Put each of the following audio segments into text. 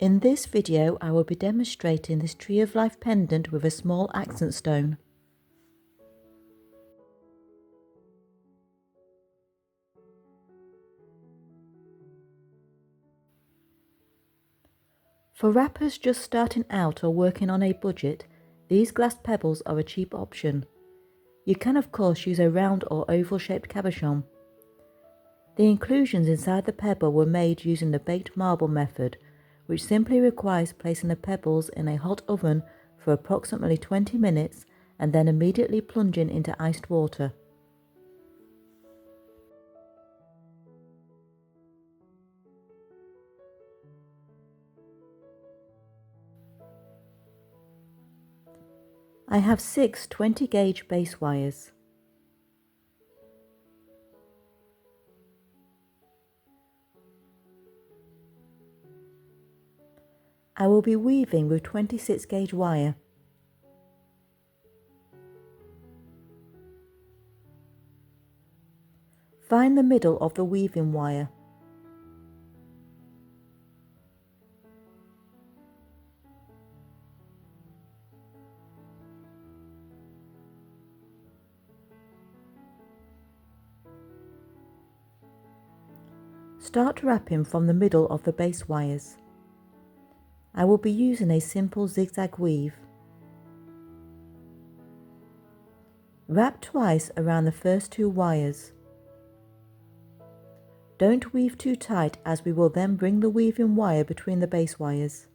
In this video I will be demonstrating this tree of life pendant with a small accent stone. For wrappers just starting out or working on a budget, these glass pebbles are a cheap option. You can of course use a round or oval shaped cabochon. The inclusions inside the pebble were made using the baked marble method, which simply requires placing the pebbles in a hot oven for approximately 20 minutes and then immediately plunging into iced water. I have 6 20-gauge base wires. I will be weaving with 26-gauge wire. Find the middle of the weaving wire. Start wrapping from the middle of the base wires. I will be using a simple zigzag weave. Wrap twice around the first 2 wires. Don't weave too tight as we will then bring the weaving wire between the base wires.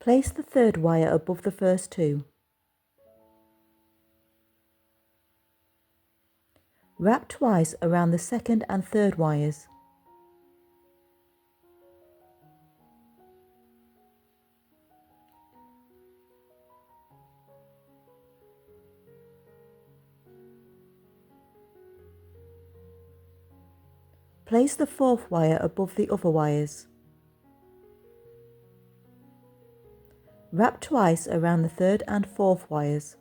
Place the 3rd wire above the first 2. Wrap twice around the 2nd and 3rd wires. Place the 4th wire above the other wires. Wrap twice around the 3rd and 4th wires.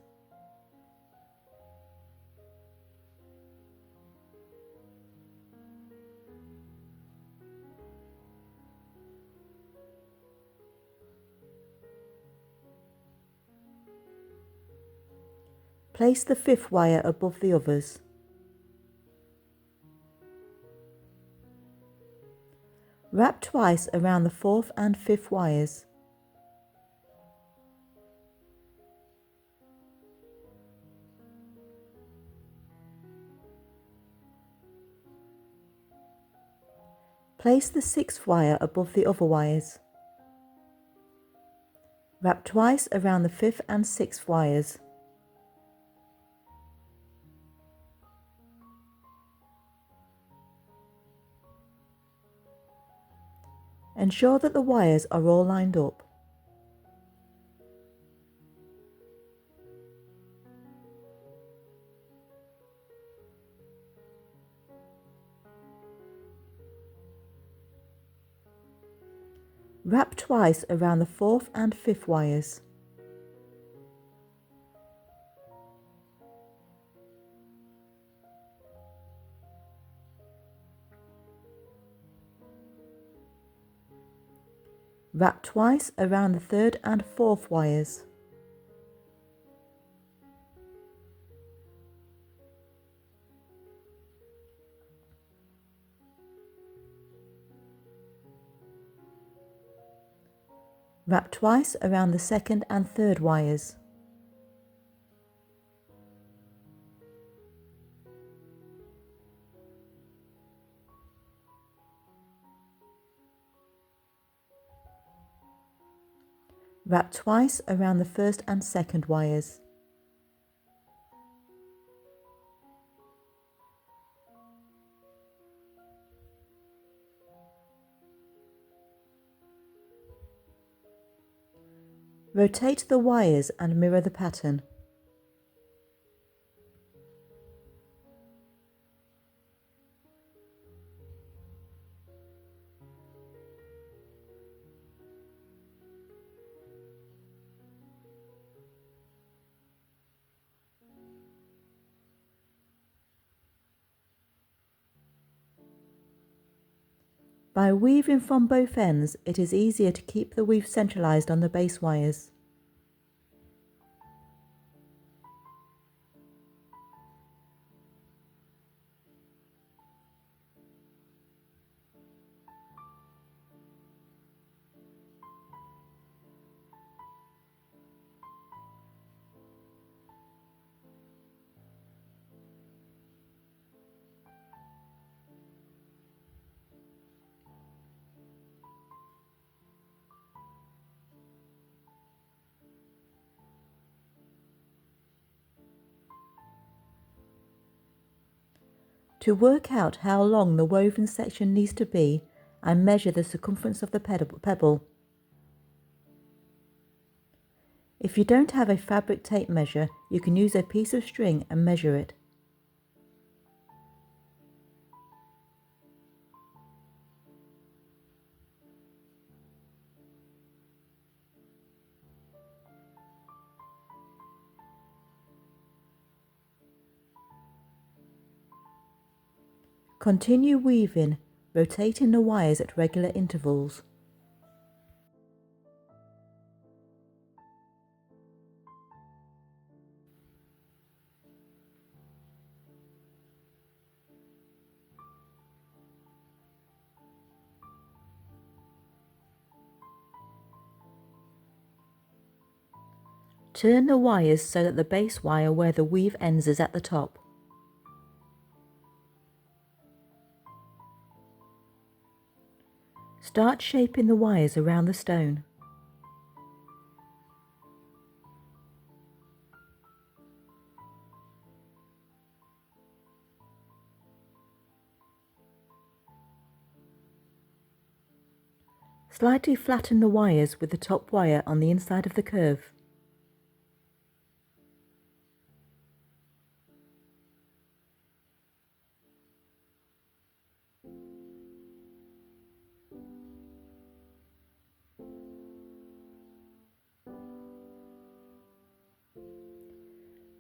Place the 5th wire above the others. Wrap twice around the 4th and 5th wires. Place the 6th wire above the other wires. Wrap twice around the 5th and 6th wires. Ensure that the wires are all lined up. Wrap twice around the 4th and 5th wires. Wrap twice around the 3rd and 4th wires. Wrap twice around the 2nd and 3rd wires. Wrap twice around the 1st and 2nd wires. Rotate the wires and mirror the pattern. By weaving from both ends, it is easier to keep the weave centralised on the base wires. To work out how long the woven section needs to be, I measure the circumference of the pebble. If you don't have a fabric tape measure, you can use a piece of string and measure it. Continue weaving, rotating the wires at regular intervals. Turn the wires so that the base wire where the weave ends is at the top. Start shaping the wires around the stone. Slightly flatten the wires with the top wire on the inside of the curve.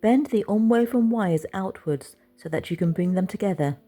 Bend the unwoven wires outwards so that you can bring them together.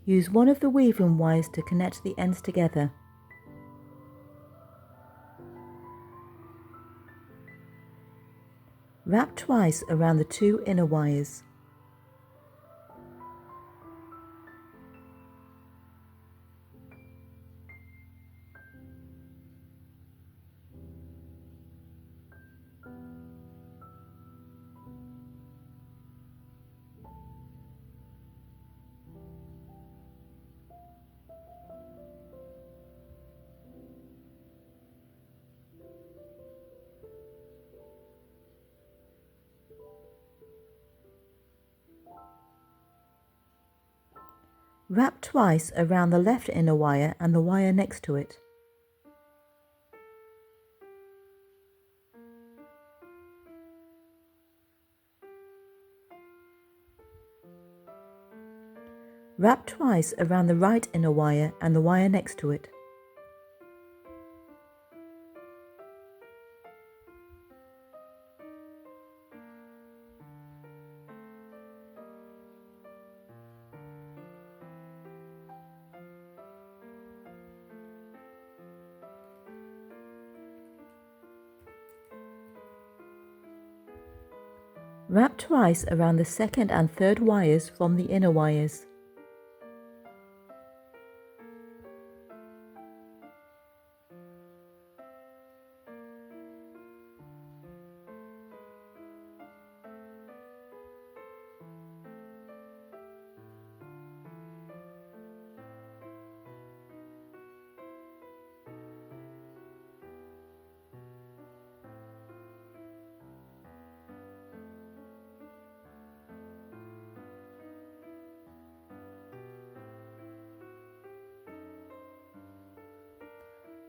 Use one of the weaving wires to connect the ends together. Wrap twice around the two inner wires. Wrap twice around the left inner wire and the wire next to it. Wrap twice around the right inner wire and the wire next to it. Wrap twice around the second and third wires from the inner wires.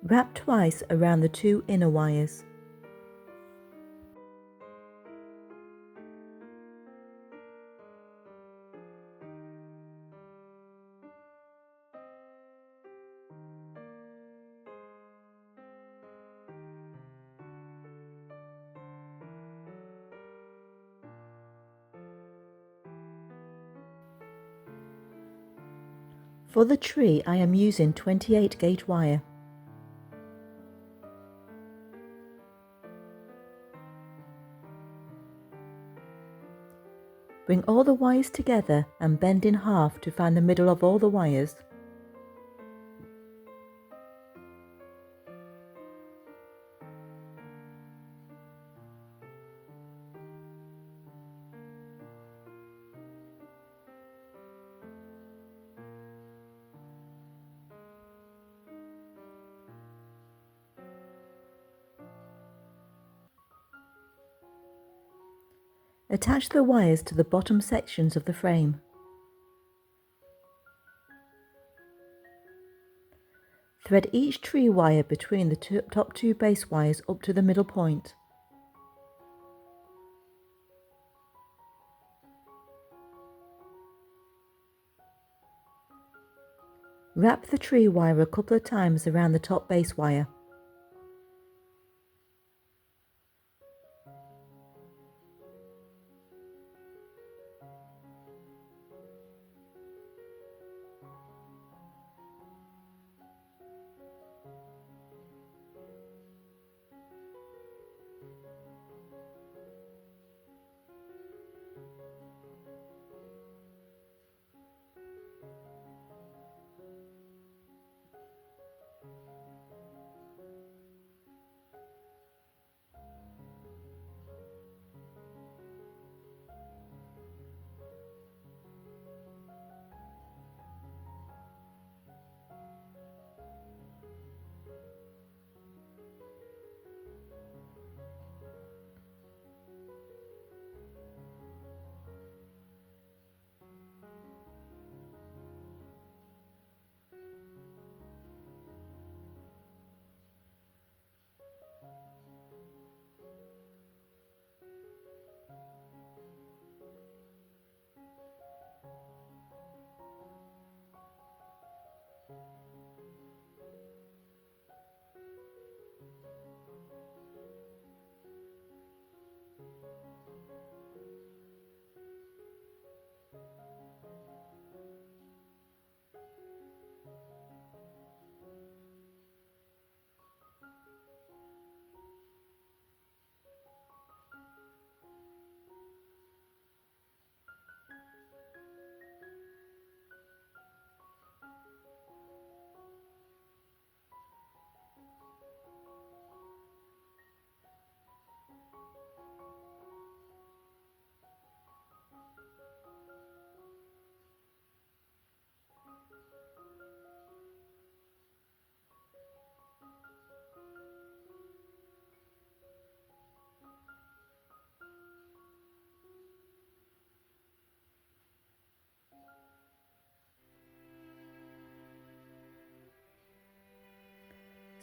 Wrap twice around the two inner wires. For the tree, I am using 28 gauge wire. Bring all the wires together and bend in half to find the middle of all the wires. Attach the wires to the bottom sections of the frame. Thread each tree wire between the top two base wires up to the middle point. Wrap the tree wire a couple of times around the top base wire.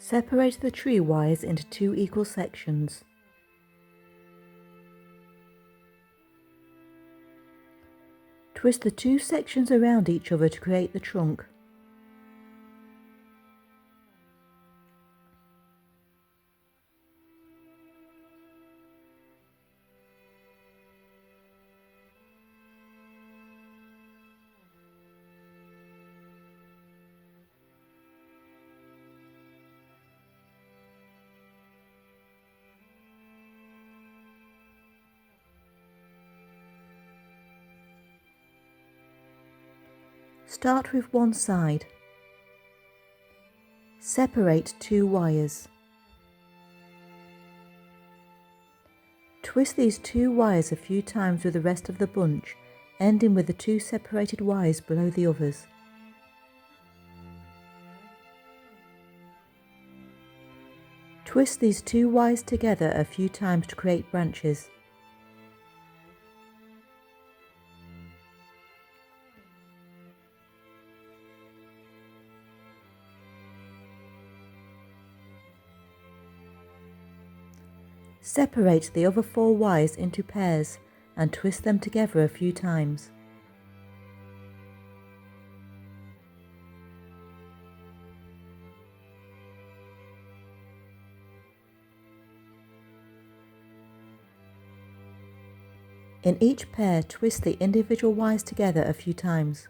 Separate the tree wires into two equal sections. Twist the two sections around each other to create the trunk. Start with one side. Separate 2 wires. Twist these 2 wires a few times with the rest of the bunch, ending with the 2 separated wires below the others. Twist these 2 wires together a few times to create branches. Separate the other 4 wires into pairs and twist them together a few times. In each pair, twist the individual wires together a few times.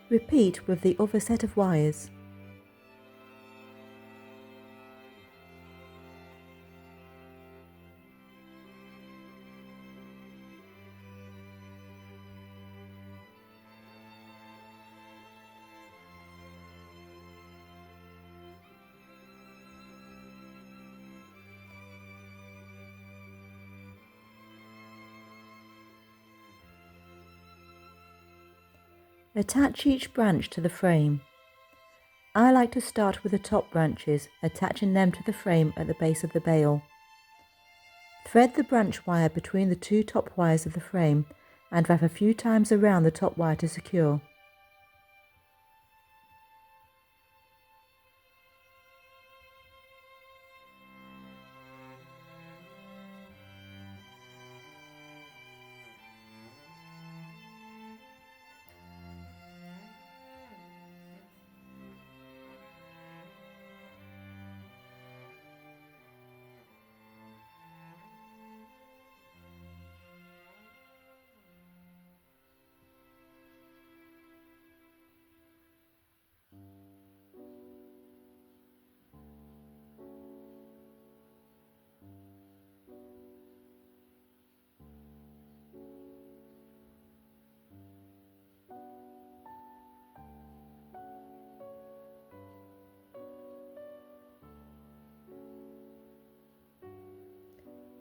Repeat with the other set of wires. Attach each branch to the frame. I like to start with the top branches, attaching them to the frame at the base of the bale. Thread the branch wire between the 2 top wires of the frame and wrap a few times around the top wire to secure.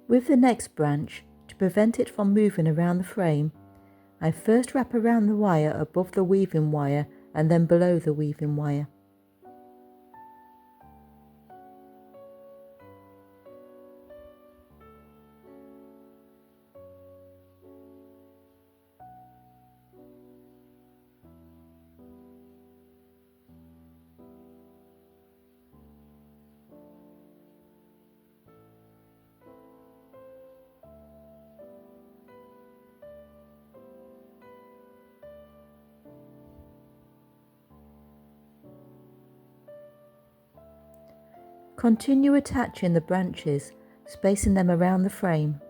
With the next branch, to prevent it from moving around the frame, I first wrap around the wire above the weaving wire and then below the weaving wire. Continue attaching the branches, spacing them around the frame.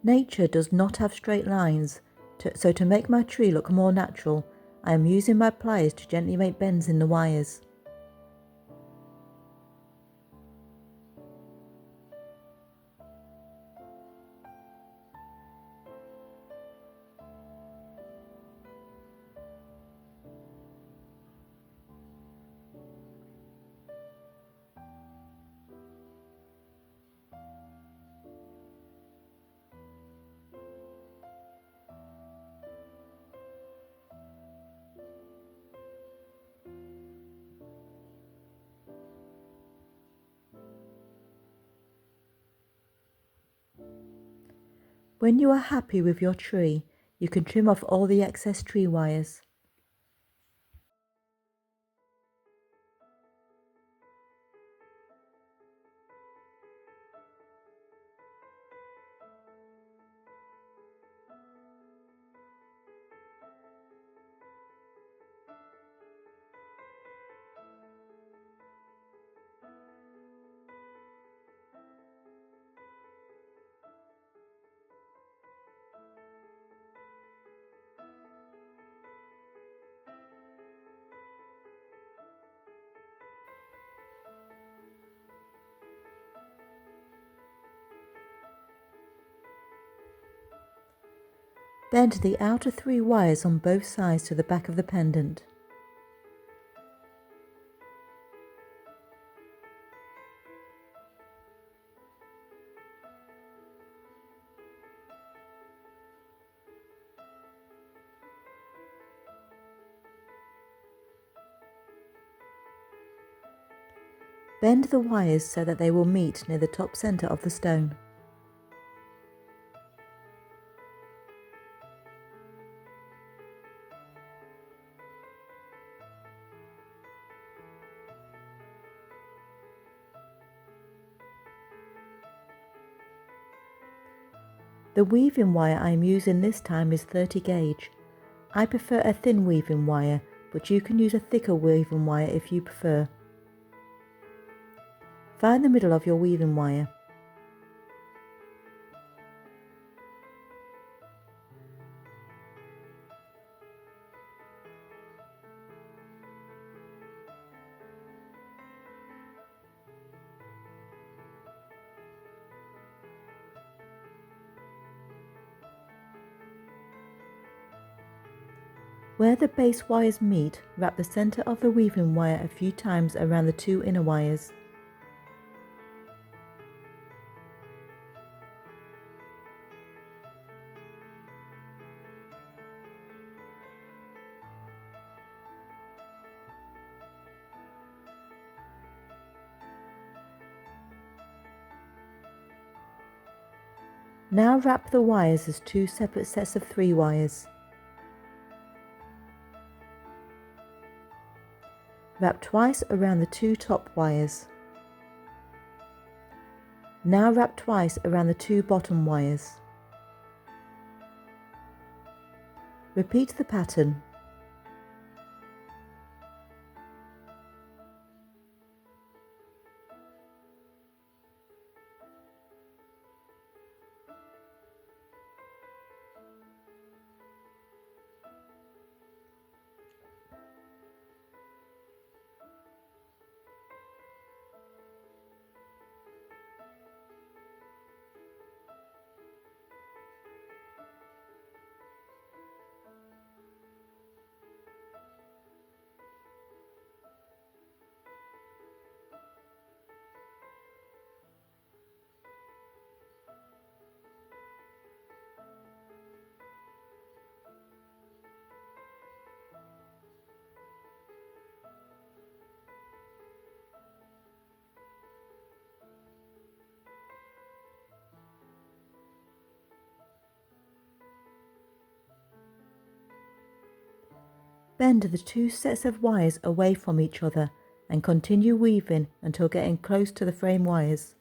Nature does not have straight lines, so to make my tree look more natural, I am using my pliers to gently make bends in the wires. When you are happy with your tree, you can trim off all the excess tree wires. Bend the outer 3 wires on both sides to the back of the pendant. Bend the wires so that they will meet near the top centre of the stone. The weaving wire I am using this time is 30 gauge. I prefer a thin weaving wire, but you can use a thicker weaving wire if you prefer. Find the middle of your weaving wire. Where the base wires meet, wrap the centre of the weaving wire a few times around the 2 inner wires. Now wrap the wires as 2 separate sets of 3 wires. Wrap twice around the 2 top wires. Now wrap twice around the 2 bottom wires. Repeat the pattern. Bend the 2 sets of wires away from each other and continue weaving until getting close to the frame wires.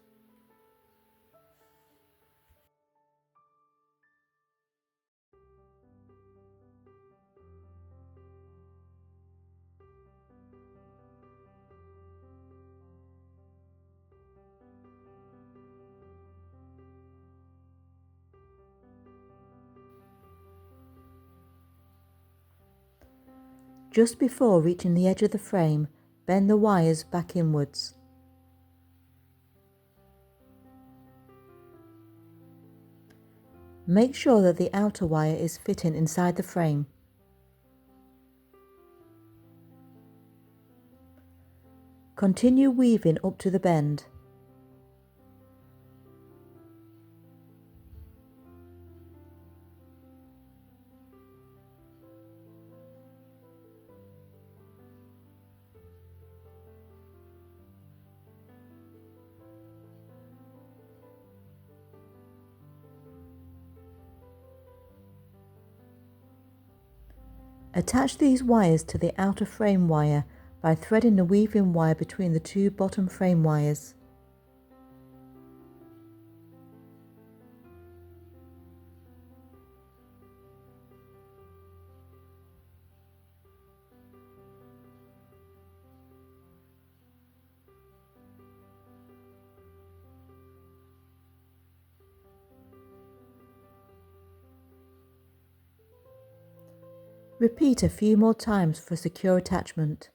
Just before reaching the edge of the frame, bend the wires back inwards. Make sure that the outer wire is fitting inside the frame. Continue weaving up to the bend. Attach these wires to the outer frame wire by threading the weaving wire between the two bottom frame wires. Repeat a few more times for secure attachment.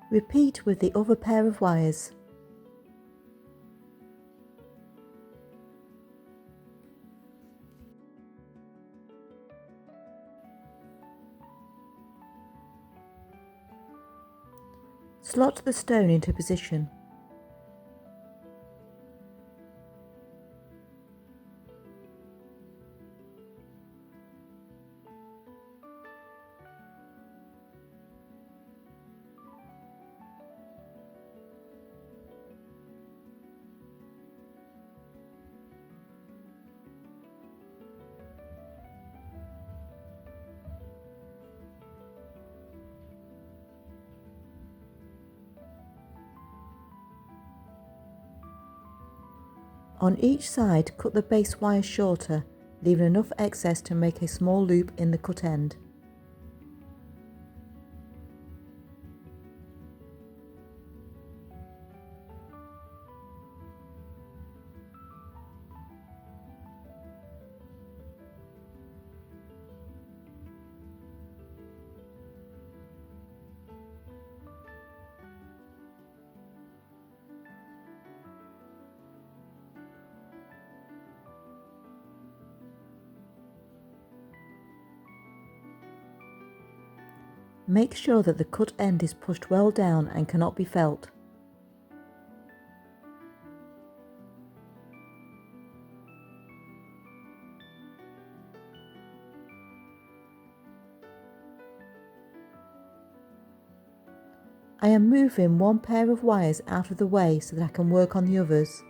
Repeat with the other pair of wires. Slot the stone into position. On each side, cut the base wire shorter, leaving enough excess to make a small loop in the cut end. Make sure that the cut end is pushed well down and cannot be felt. I am moving one pair of wires out of the way so that I can work on the others.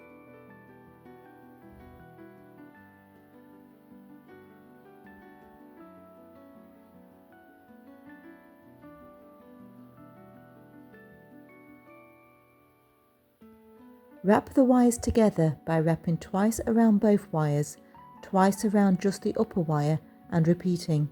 Wrap the wires together by wrapping twice around both wires, twice around just the upper wire and repeating.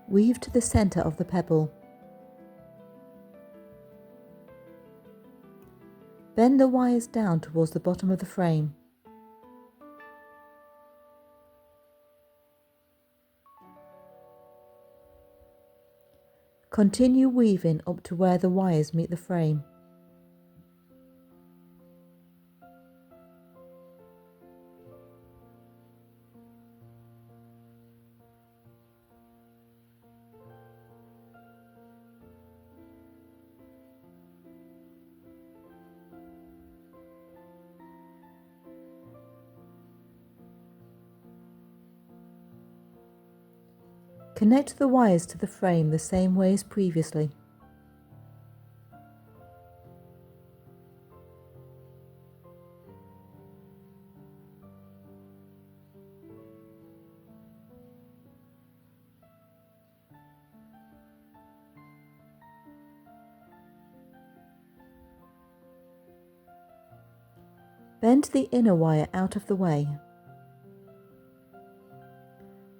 Weave to the centre of the pebble. Bend the wires down towards the bottom of the frame. Continue weaving up to where the wires meet the frame. Connect the wires to the frame the same way as previously. Bend the inner wire out of the way.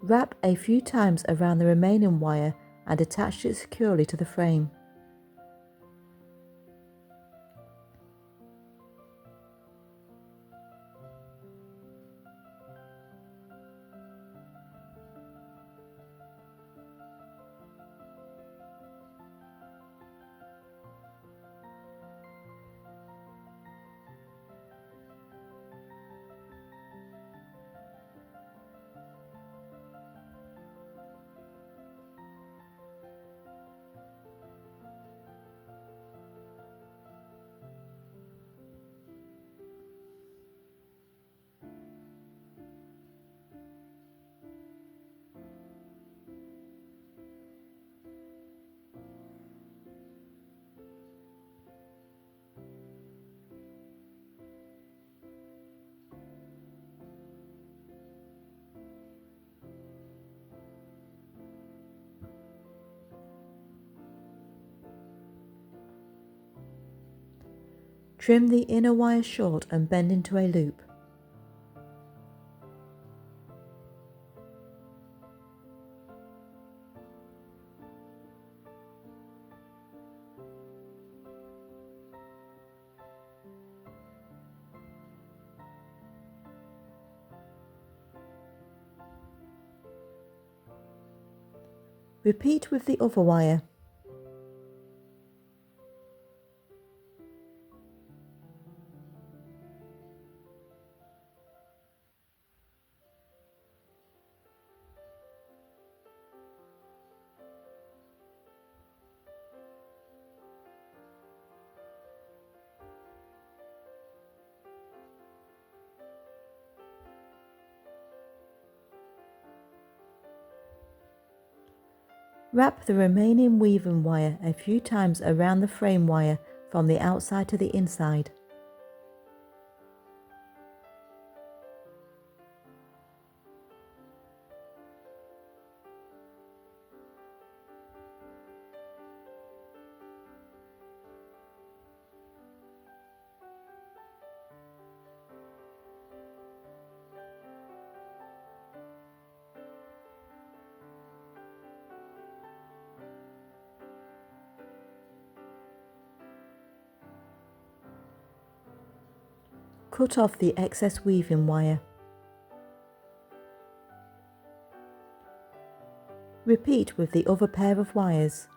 Wrap a few times around the remaining wire and attach it securely to the frame. Trim the inner wire short and bend into a loop. Repeat with the other wire. Wrap the remaining weaving wire a few times around the frame wire from the outside to the inside. Cut off the excess weaving wire. Repeat with the other pair of wires.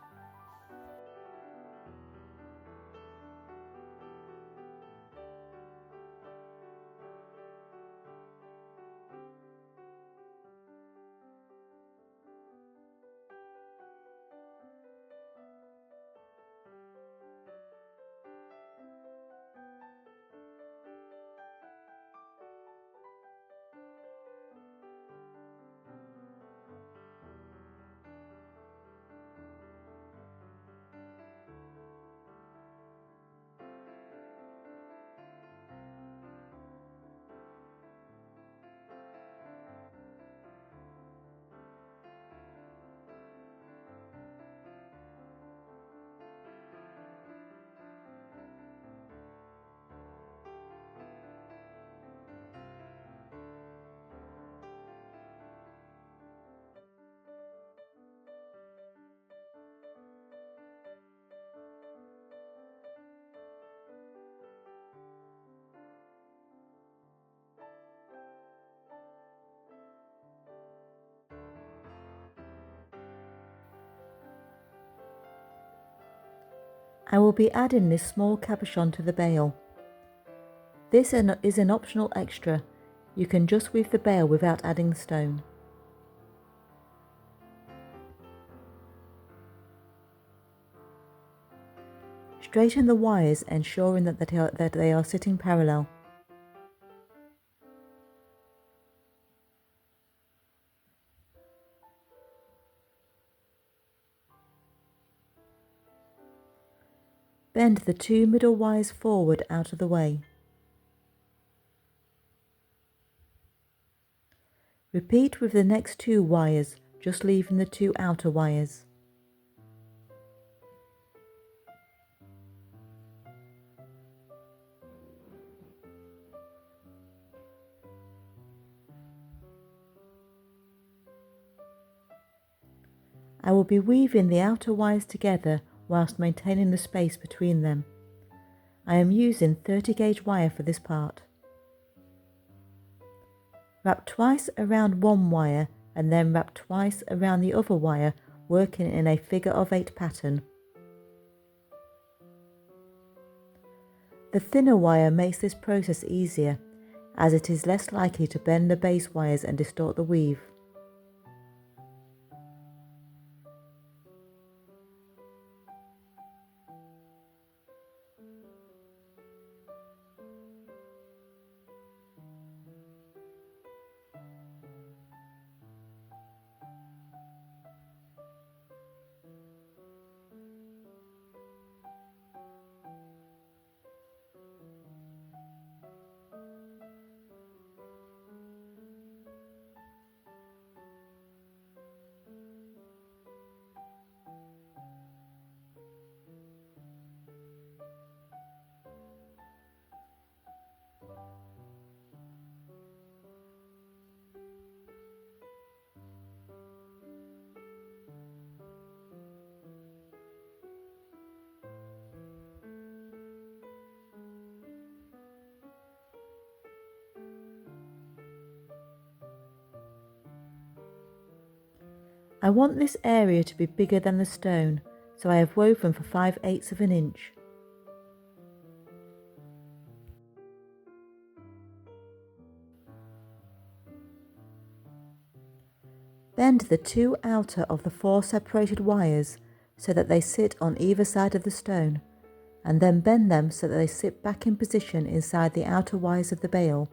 I will be adding this small cabochon to the bale. This is an optional extra. You can just weave the bale without adding the stone. Straighten the wires, ensuring that they are sitting parallel. Bend the two middle wires forward out of the way. Repeat with the next two wires, just leaving the two outer wires. I will be weaving the outer wires together whilst maintaining the space between them. I am using 30 gauge wire for this part. Wrap twice around one wire and then wrap twice around the other wire, working in a figure of 8 pattern. The thinner wire makes this process easier, as it is less likely to bend the base wires and distort the weave. I want this area to be bigger than the stone, so I have woven for 5/8 of an inch. Bend the two outer of the 4 separated wires so that they sit on either side of the stone, and then bend them so that they sit back in position inside the outer wires of the bale.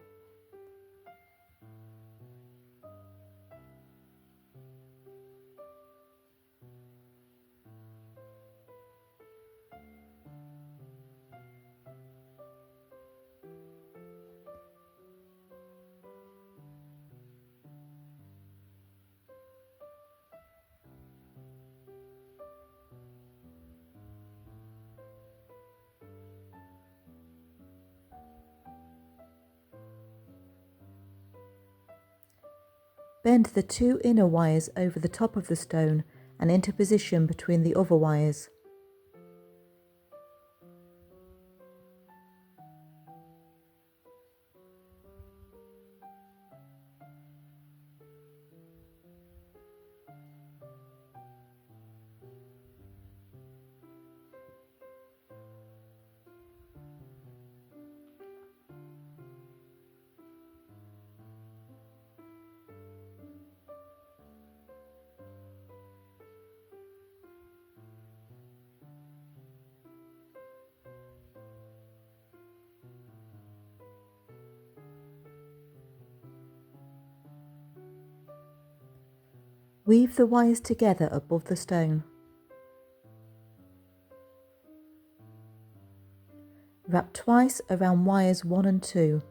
Bend the two inner wires over the top of the stone and into position between the other wires. Weave the wires together above the stone. Wrap twice around wires 1 and 2.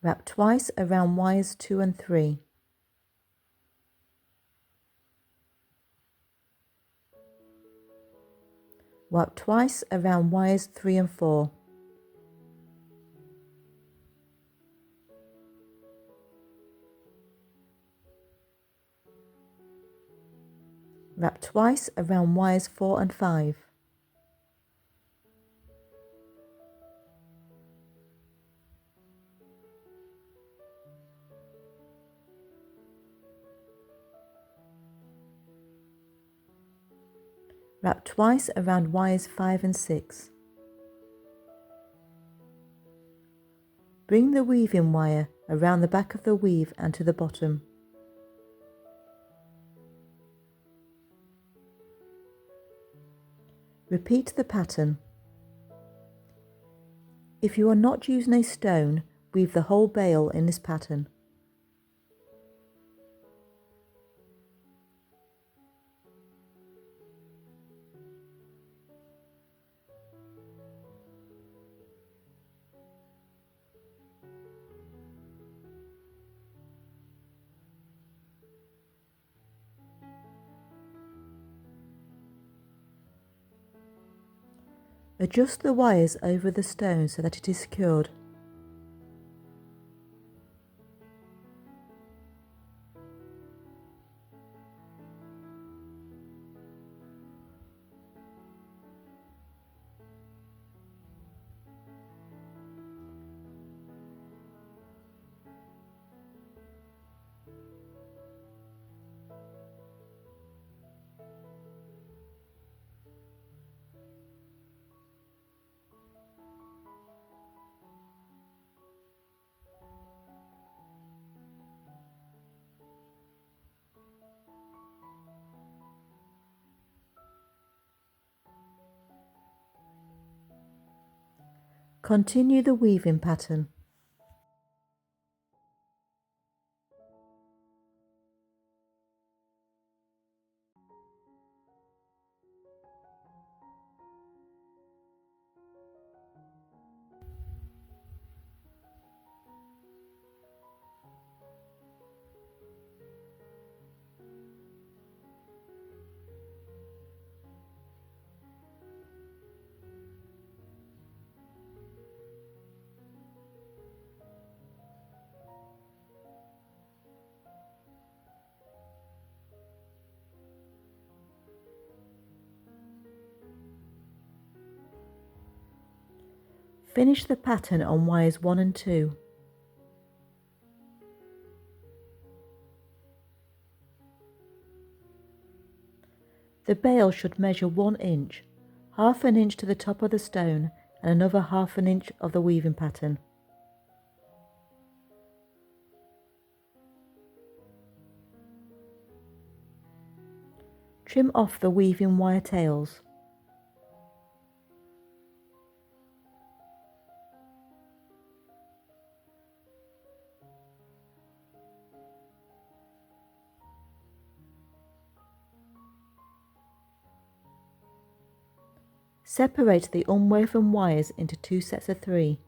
Wrap twice around wires 2 and 3. Wrap twice around wires 3 and 4. Wrap twice around wires 4 and 5. Wrap twice around wires 5 and 6. Bring the weaving wire around the back of the weave and to the bottom. Repeat the pattern. If you are not using a stone, weave the whole bale in this pattern. Adjust the wires over the stone so that it is secured. Continue the weaving pattern. Finish the pattern on wires 1 and 2. The bale should measure 1 inch, half an inch to the top of the stone and another half an inch of the weaving pattern. Trim off the weaving wire tails. Separate the unwoven wires into 2 sets of 3.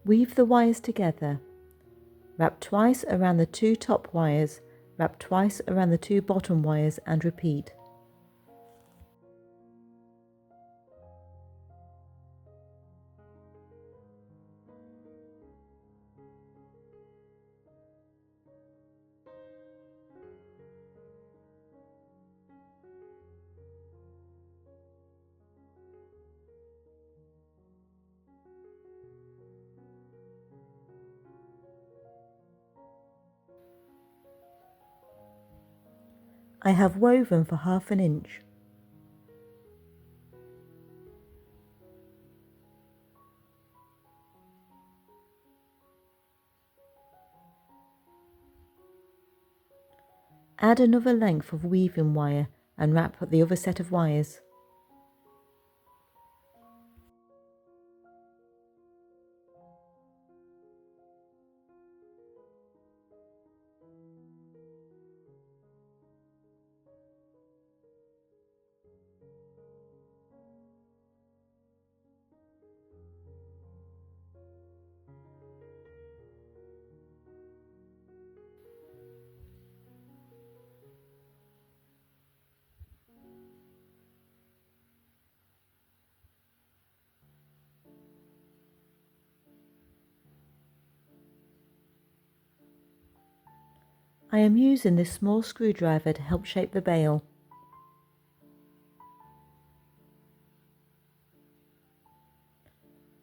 Weave the wires together. Wrap twice around the 2 top wires, wrap twice around the 2 bottom wires and repeat. I have woven for half an inch. Add another length of weaving wire and wrap the other set of wires. I am using this small screwdriver to help shape the bale.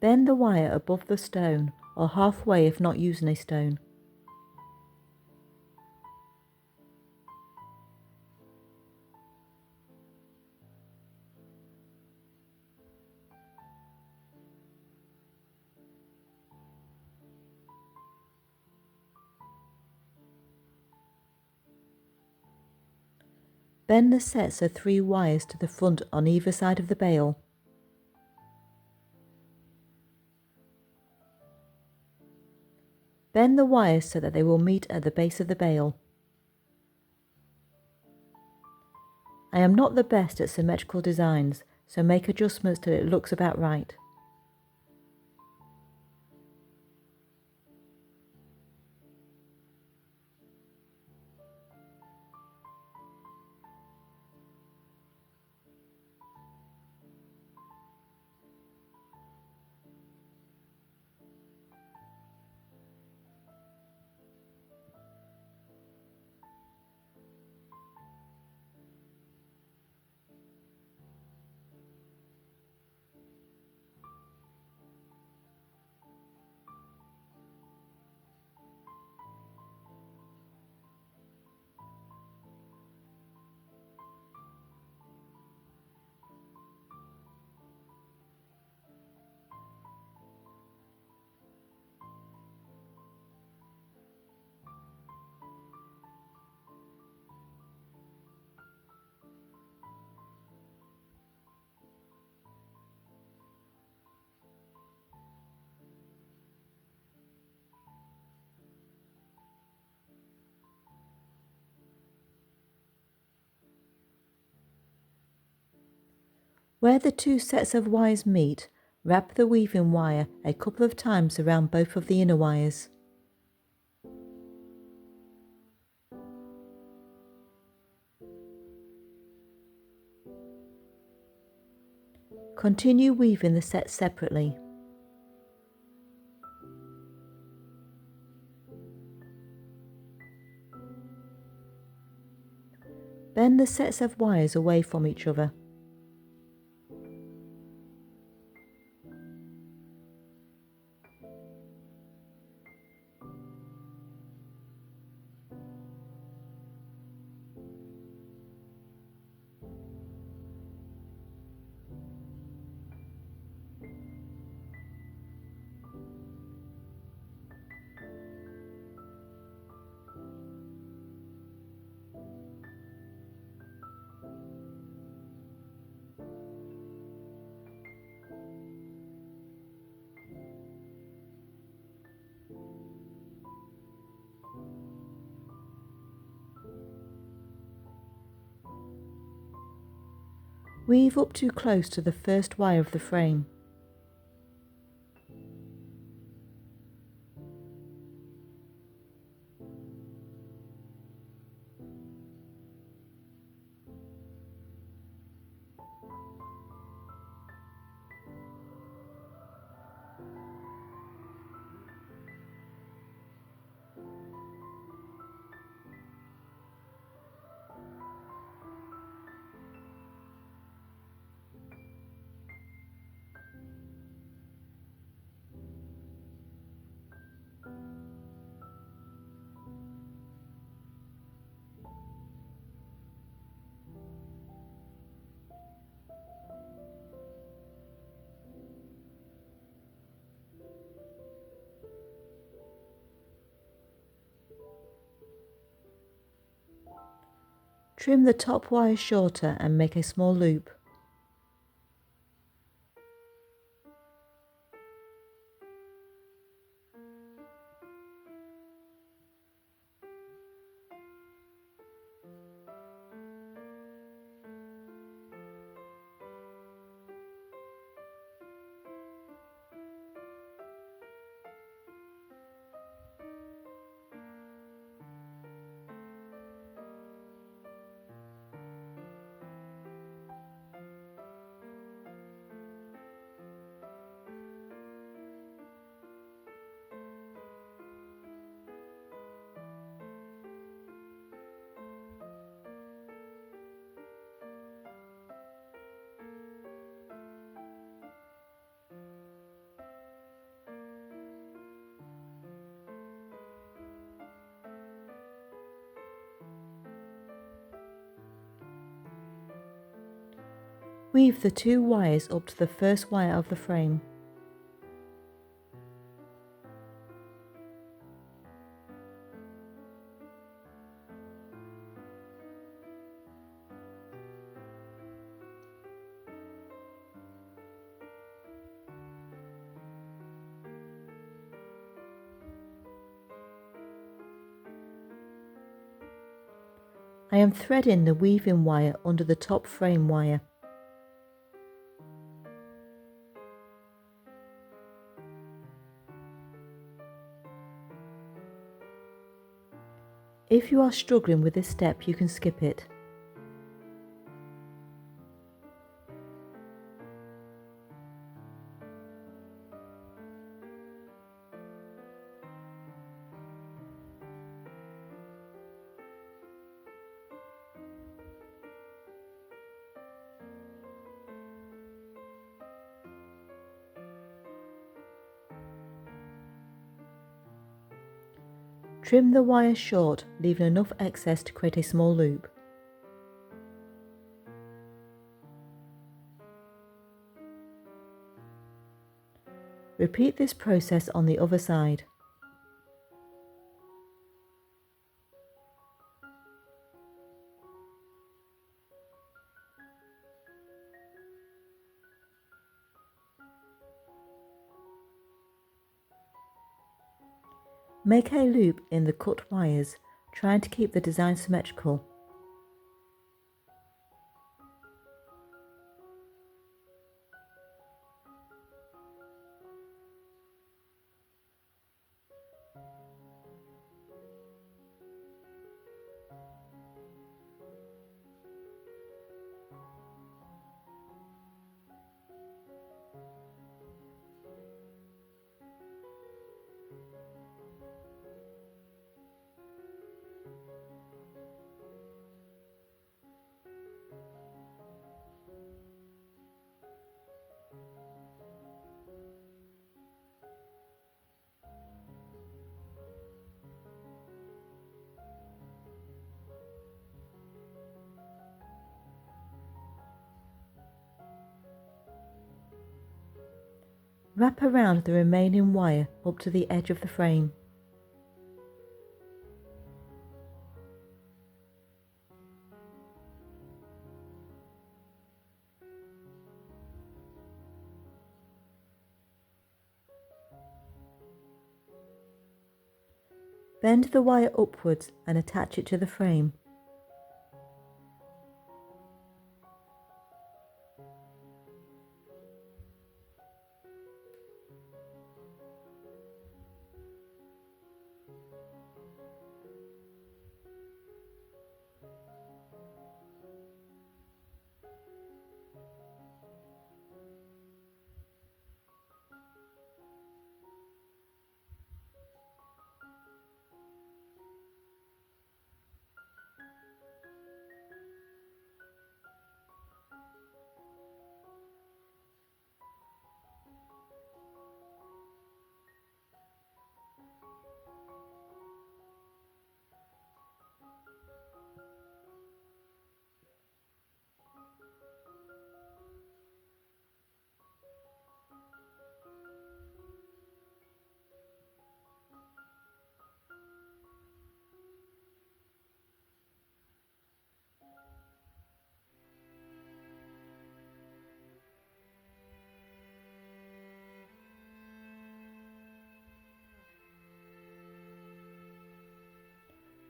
Bend the wire above the stone, or halfway if not using a stone. Bend the sets of 3 wires to the front on either side of the bale. Bend the wires so that they will meet at the base of the bale. I am not the best at symmetrical designs, so make adjustments till it looks about right. Where the 2 sets of wires meet, wrap the weaving wire a couple of times around both of the inner wires. Continue weaving the sets separately. Bend the sets of wires away from each other. Weave up to close to the first wire of the frame. Trim the top wire shorter and make a small loop. Weave the 2 wires up to the first wire of the frame. I am threading the weaving wire under the top frame wire. If you are struggling with this step, you can skip it. Trim the wire short, leaving enough excess to create a small loop. Repeat this process on the other side. Make a loop in the cut wires, trying to keep the design symmetrical. Wrap around the remaining wire up to the edge of the frame. Bend the wire upwards and attach it to the frame.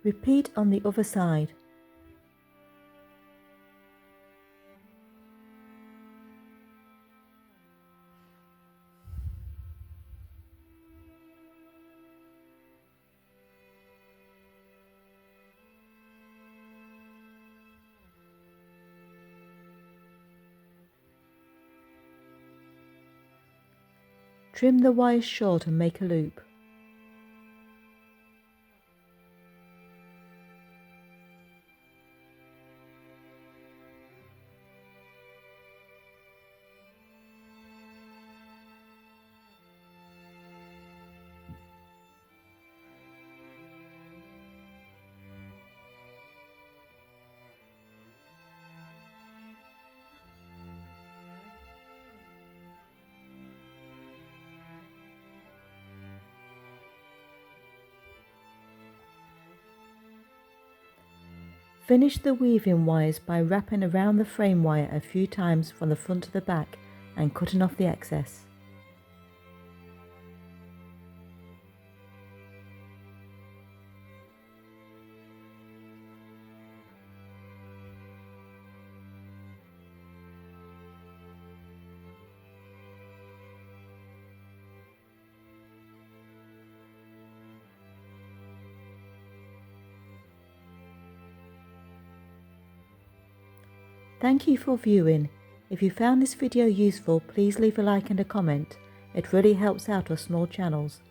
Repeat on the other side. Trim the wires short and make a loop. Finish the weaving wires by wrapping around the frame wire a few times from the front to the back and cutting off the excess. Thank you for viewing. If you found this video useful, please leave a like and a comment. It really helps out our small channels.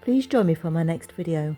Please join me for my next video.